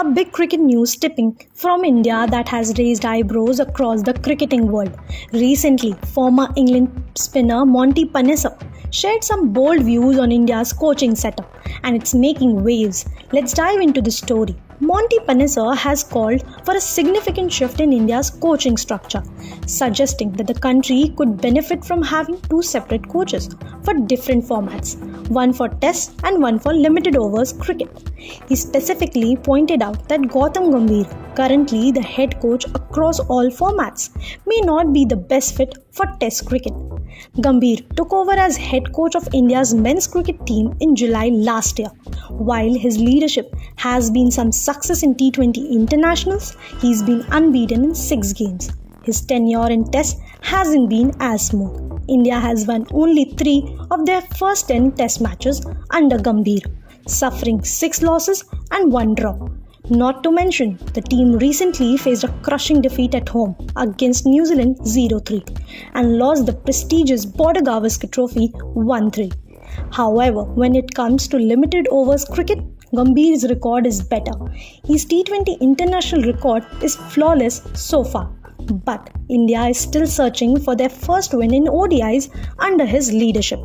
a big cricket news tipping from India that has raised eyebrows across the cricketing world. Recently, former England spinner Monty Panesar shared some bold views on India's coaching setup, and it's making waves. Let's dive into the story. Monty Panesar has called for a significant shift in India's coaching structure, suggesting that the country could benefit from having two separate coaches for different formats, one for Test and one for limited overs cricket. He specifically pointed out that Gautam Gambhir, currently the head coach across all formats, may not be the best fit for Test cricket. Gambhir took over as head coach of India's men's cricket team in July last year. While his leadership has been some success in T20 internationals, he's been unbeaten in 6 games. His tenure in Test hasn't been as smooth. India has won only 3 of their first 10 Test matches under Gambhir, suffering 6 losses and 1 draw. Not to mention, the team recently faced a crushing defeat at home against New Zealand 0-3 and lost the prestigious Border-Gavaskar Trophy 1-3. However, when it comes to limited overs cricket, Gambhir's record is better. His T20 international record is flawless so far. But India is still searching for their first win in ODIs under his leadership.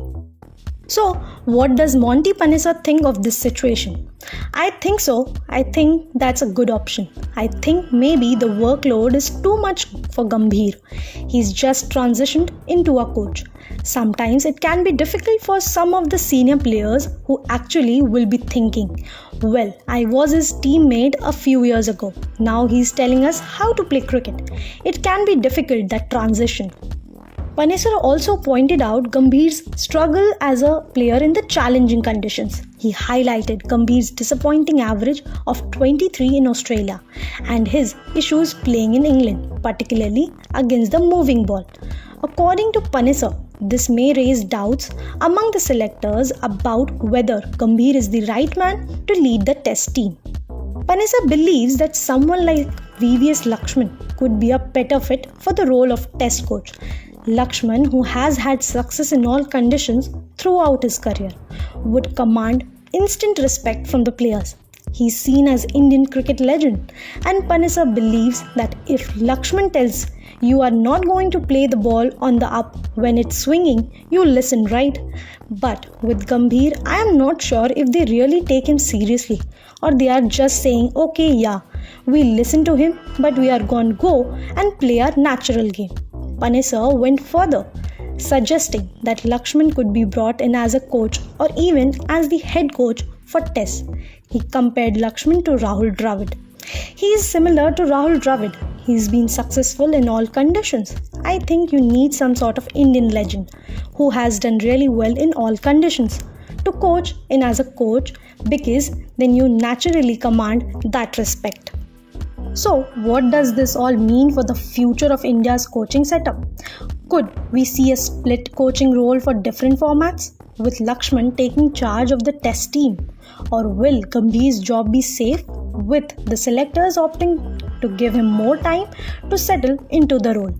So, what does Monty Panesar think of this situation? I think that's a good option. I think maybe the workload is too much for Gambhir. He's just transitioned into a coach. Sometimes it can be difficult for some of the senior players who actually will be thinking, well, I was his teammate a few years ago. Now he's telling us how to play cricket. It can be difficult, that transition. Panesar also pointed out Gambhir's struggle as a player in the challenging conditions. He highlighted Gambhir's disappointing average of 23 in Australia and his issues playing in England, particularly against the moving ball. According to Panesar, this may raise doubts among the selectors about whether Gambhir is the right man to lead the Test team. Panesar believes that someone like VVS Lakshman could be a better fit for the role of Test coach. Lakshman, who has had success in all conditions throughout his career, would command instant respect from the players. He's seen as Indian cricket legend, and Panesar believes that if Lakshman tells you are not going to play the ball on the up when it's swinging, you listen, right? But with Gambhir, I am not sure if they really take him seriously, or they are just saying, okay, yeah, we listen to him, but we are going to go and play our natural game. Panesar went further, suggesting that Lakshman could be brought in as a coach or even as the head coach for Test. He compared Lakshman to Rahul Dravid. He is similar to Rahul Dravid. He's been successful in all conditions. I think you need some sort of Indian legend who has done really well in all conditions to coach in as a coach, because then you naturally command that respect. So, what does this all mean for the future of India's coaching setup? Could we see a split coaching role for different formats, with Lakshman taking charge of the Test team? Or will Gambhir's job be safe, with the selectors opting to give him more time to settle into the role?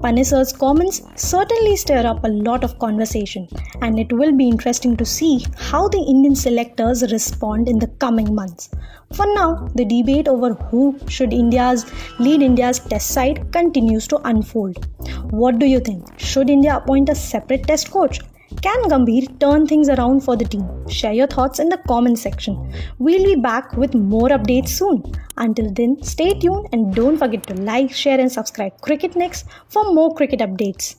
Panesar's comments certainly stir up a lot of conversation, and it will be interesting to see how the Indian selectors respond in the coming months. For now, the debate over who should lead India's Test side continues to unfold. What do you think? Should India appoint a separate Test coach? Can Gambhir turn things around for the team? Share your thoughts in the comment section. We'll be back with more updates soon. Until then, stay tuned and don't forget to like, share and subscribe Cricket Next for more cricket updates.